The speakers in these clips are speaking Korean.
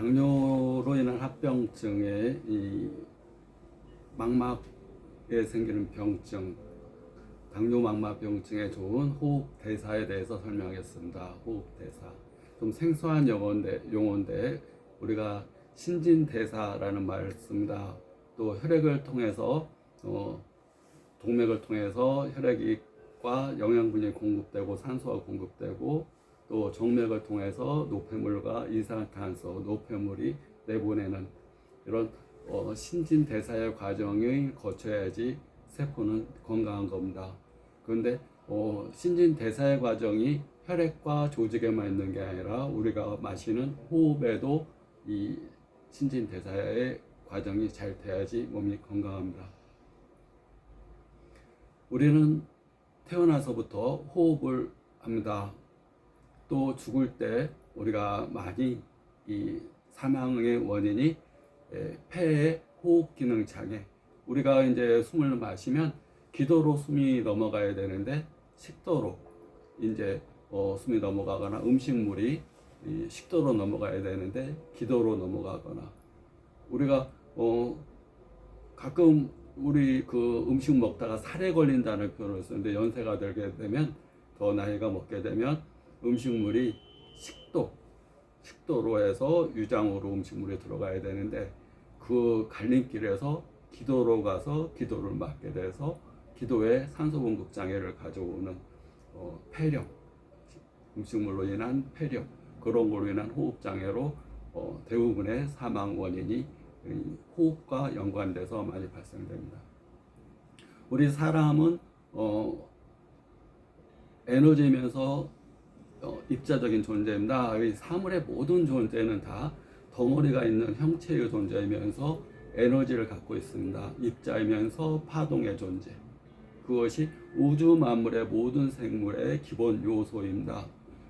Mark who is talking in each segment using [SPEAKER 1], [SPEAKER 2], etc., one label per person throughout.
[SPEAKER 1] 당뇨로 인한 합병증의 이 망막에 생기는 병증, 당뇨 망막병증에 좋은 호흡 대사에 대해서 설명하겠습니다. 호흡 대사. 좀 생소한 용어인데 우리가 신진대사라는 말을 씁니다. 또 혈액을 통해서 동맥을 통해서 혈액과 영양분이 공급되고 산소가 공급되고 또 정맥을 통해서 노폐물과 이산화탄소, 노폐물이 내보내는 이런 신진대사의 과정을 거쳐야지 세포는 건강한 겁니다. 그런데 신진대사의 과정이 혈액과 조직에만 있는 게 아니라 우리가 마시는 호흡에도 이 신진대사의 과정이 잘 돼야지 몸이 건강합니다. 우리는 태어나서부터 호흡을 합니다. 또 죽을 때 우리가 많이 이 사망의 원인이 폐의 호흡 기능 장애. 우리가 이제 숨을 마시면 기도로 숨이 넘어가야 되는데 식도로 이제 숨이 넘어가거나 음식물이 식도로 넘어가야 되는데 기도로 넘어가거나 우리가 가끔 우리 그 음식 먹다가 살에 걸린다는 표현을 쓰는데 연세가 들게 되면 더 나이가 먹게 되면 음식물이 식도로 해서 유장으로 음식물이 들어가야 되는데 그 갈림길에서 기도로 가서 기도를 막게 돼서 기도에 산소 공급 장애를 가져오는 폐렴, 음식물로 인한 폐렴, 그런 걸로 인한 호흡 장애로 대부분의 사망 원인이 호흡과 연관돼서 많이 발생됩니다. 우리 사람은 에너지면서 입자적인 존재입니다. 이 사물의 모든 존재는 다 덩어리가 있는 형체의 존재이면서 에너지를 갖고 있습니다. 입자이면서 파동의 존재. 그것이 우주 만물의 모든 생물의 기본 요소입니다.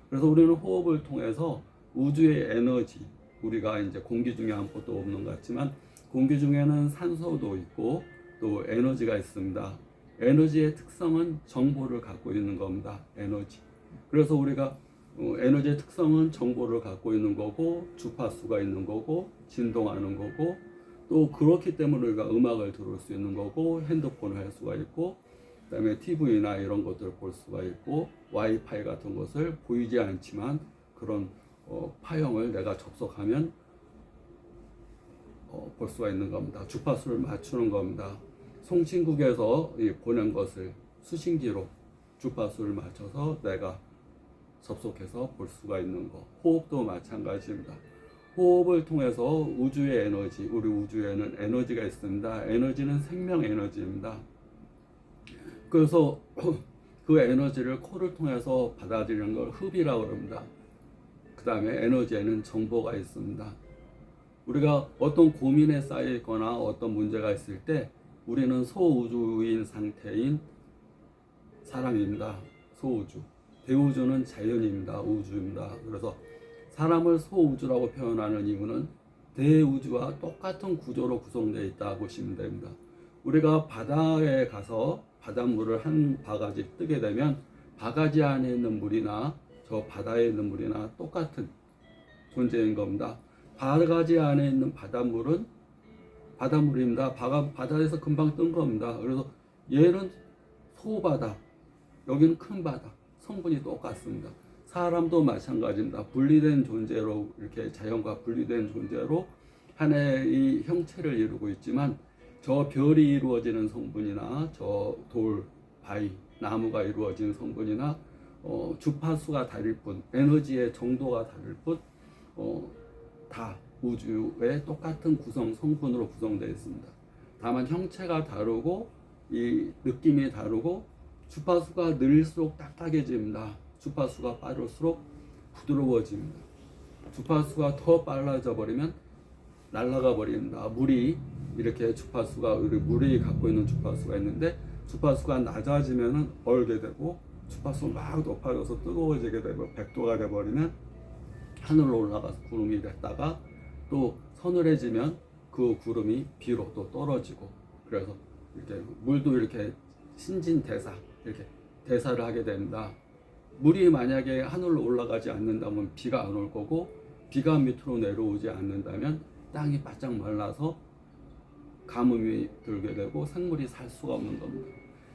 [SPEAKER 1] 그래서 우리는 호흡을 통해서 우주의 에너지, 우리가 이제 공기 중에 아무것도 없는 것 같지만 공기 중에는 산소도 있고 또 에너지가 있습니다. 에너지의 특성은 정보를 갖고 있는 겁니다. 에너지. 그래서 우리가 에너지의 특성은 정보를 갖고 있는 거고 주파수가 있는 거고 진동하는 거고 또 그렇기 때문에 우리가 음악을 들을 수 있는 거고 핸드폰을 할 수가 있고 그다음에 TV나 이런 것들을 볼 수가 있고 와이파이 같은 것을 보이지 않지만 그런 파형을 내가 접속하면 볼 수가 있는 겁니다. 주파수를 맞추는 겁니다. 송신국에서 보낸 것을 수신기로 주파수를 맞춰서 내가 접속해서 볼 수가 있는 거. 호흡도 마찬가지입니다. 호흡을 통해서 우주의 에너지, 우리 우주에는 에너지가 있습니다. 에너지는 생명 에너지입니다. 그래서 그 에너지를 코를 통해서 받아들이는 걸 흡이라고 합니다. 그 다음에 에너지에는 정보가 있습니다. 우리가 어떤 고민에 쌓여 있거나 어떤 문제가 있을 때 우리는 소우주인 상태인 사람입니다. 소우주. 대우주는 자연입니다. 우주입니다. 그래서 사람을 소우주라고 표현하는 이유는 대우주와 똑같은 구조로 구성되어 있다고 보시면 됩니다. 우리가 바다에 가서 바닷물을 한 바가지 뜨게 되면 바가지 안에 있는 물이나 저 바다에 있는 물이나 똑같은 존재인 겁니다. 바가지 안에 있는 바닷물은 바닷물입니다. 바다에서 금방 뜬 겁니다. 그래서 얘는 소바다, 여기는 큰 바다. 성분이 똑같습니다. 사람도 마찬가지입니다. 분리된 존재로 이렇게 자연과 분리된 존재로 하나의 형체를 이루고 있지만 저 별이 이루어지는 성분이나 저 돌, 바위, 나무가 이루어지는 성분이나 주파수가 다를 뿐, 에너지의 정도가 다를 뿐, 다 우주의 똑같은 구성 성분으로 구성되어 있습니다. 다만 형체가 다르고 이 느낌이 다르고 주파수가 늘수록 딱딱해집니다. 주파수가 빠를수록 부드러워집니다. 주파수가 더 빨라져 버리면 날아가 버립니다. 물이 이렇게 주파수가 우리 물이 갖고 있는 주파수가 있는데 주파수가 낮아지면은 얼게 되고 주파수가 막 높아져서 뜨거워지게 되고 100도가 돼 버리면 하늘로 올라가서 구름이 됐다가 또 서늘해지면 그 구름이 비로 또 떨어지고 그래서 이렇게 물도 이렇게 신진대사 이렇게 대사를 하게 됩니다. 물이 만약에 하늘로 올라가지 않는다면 비가 안 올 거고 비가 밑으로 내려오지 않는다면 땅이 바짝 말라서 가뭄이 들게 되고 생물이 살 수가 없는 겁니다.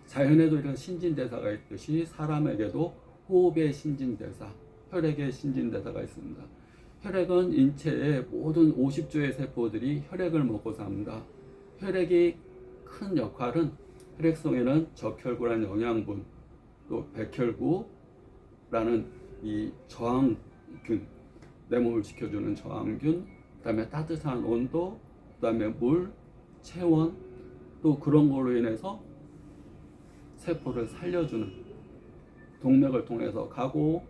[SPEAKER 1] 자연에도 이런 신진대사가 있듯이 사람에게도 호흡의 신진대사, 혈액의 신진대사가 있습니다. 혈액은 인체의 모든 50조의 세포들이 혈액을 먹고 삽니다. 혈액이 큰 역할은 혈액속에는 적혈구라는 영양분, 또 백혈구라는 이 저항균, 내 몸을 지켜주는 저항균, 그 다음에 따뜻한 온도, 그 다음에 물, 체온, 또 그런 걸로 인해서 세포를 살려주는 동맥을 통해서 가고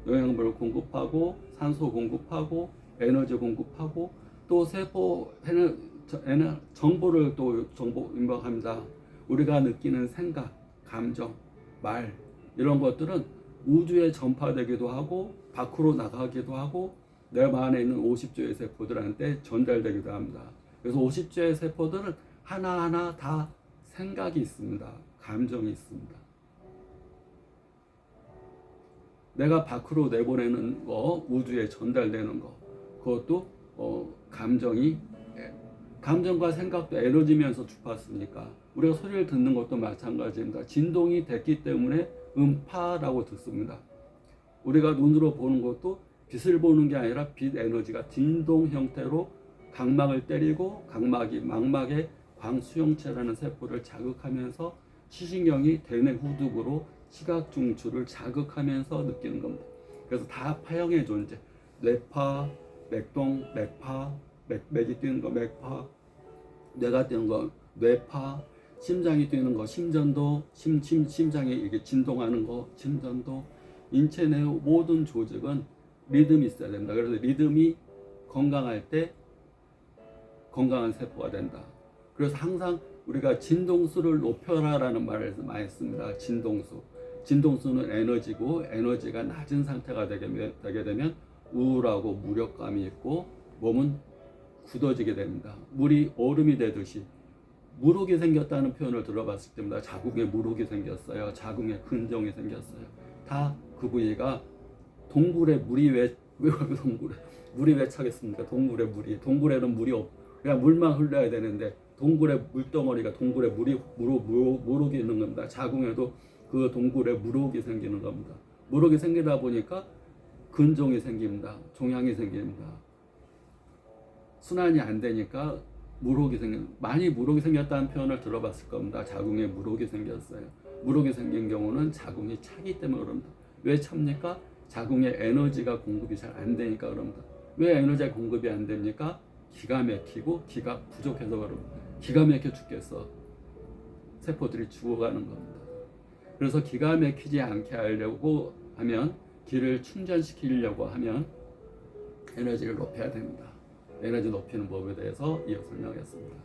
[SPEAKER 1] 영양분을 공급하고 산소 공급하고 에너지 공급하고 또 세포에는 정보를 또 정보 임박합니다. 우리가 느끼는 생각, 감정, 말 이런 것들은 우주에 전파되기도 하고 밖으로 나가기도 하고 내 안에 있는 50조의 세포들한테 전달되기도 합니다. 그래서 50조의 세포들은 하나하나 다 생각이 있습니다. 감정이 있습니다. 내가 밖으로 내보내는 거, 우주에 전달되는 거, 그것도 감정과 생각도 에너지면서 주파수니까 우리가 소리를 듣는 것도 마찬가지입니다. 진동이 됐기 때문에 음파라고 듣습니다. 우리가 눈으로 보는 것도 빛을 보는 게 아니라 빛 에너지가 진동 형태로 각막을 때리고 각막이 망막의 광수용체라는 세포를 자극하면서 시신경이 대뇌 후두부로 시각 중추를 자극하면서 느끼는 겁니다. 그래서 다 파형의 존재, 뇌파, 맥동, 맥파, 맥이 뛰는 거 맥파, 뇌가 뛰는 거 뇌파, 심장이 뛰는 거 심전도, 심장이 이게 진동하는 거 심전도. 인체 내 모든 조직은 리듬이 있어야 된다. 그래서 리듬이 건강할 때 건강한 세포가 된다. 그래서 항상 우리가 진동수를 높여라라는 말을 많이 씁니다. 진동수는 에너지고 에너지가 낮은 상태가 되게 되면 우울하고 무력감이 있고 몸은 굳어지게 됩니다. 물이 얼음이 되듯이 무록이 생겼다는 표현을 들어봤을 때마다 자궁에 무록이 생겼어요. 자궁에 근종이 생겼어요. 다 그 부위가 동굴에 물이 왜 물이 왜 차겠습니까? 동굴에는 물이 그냥 물만 흘러야 되는데 동굴에 물덩어리가 동굴에 무록이 있는 겁니다. 자궁에도 그 동굴에 무록이 생기는 겁니다. 무록이 생기다 보니까 근종이 생깁니다. 종양이 생깁니다. 순환이 안 되니까 많이 무록이 생겼다는 표현을 들어봤을 겁니다. 자궁에 무록이 생겼어요. 무록이 생긴 경우는 자궁이 차기 때문에 그럽니다. 왜 찹니까? 자궁에 에너지가 공급이 잘 안 되니까 그럽니다. 왜 에너지가 공급이 안 됩니까? 기가 막히고 기가 부족해서 그럽니다. 기가 막혀 죽겠어. 세포들이 죽어가는 겁니다. 그래서 기가 막히지 않게 하려고 하면, 기를 충전시키려고 하면 에너지를 높여야 됩니다. 에너지 높이는 법에 대해서 이어 설명하겠습니다.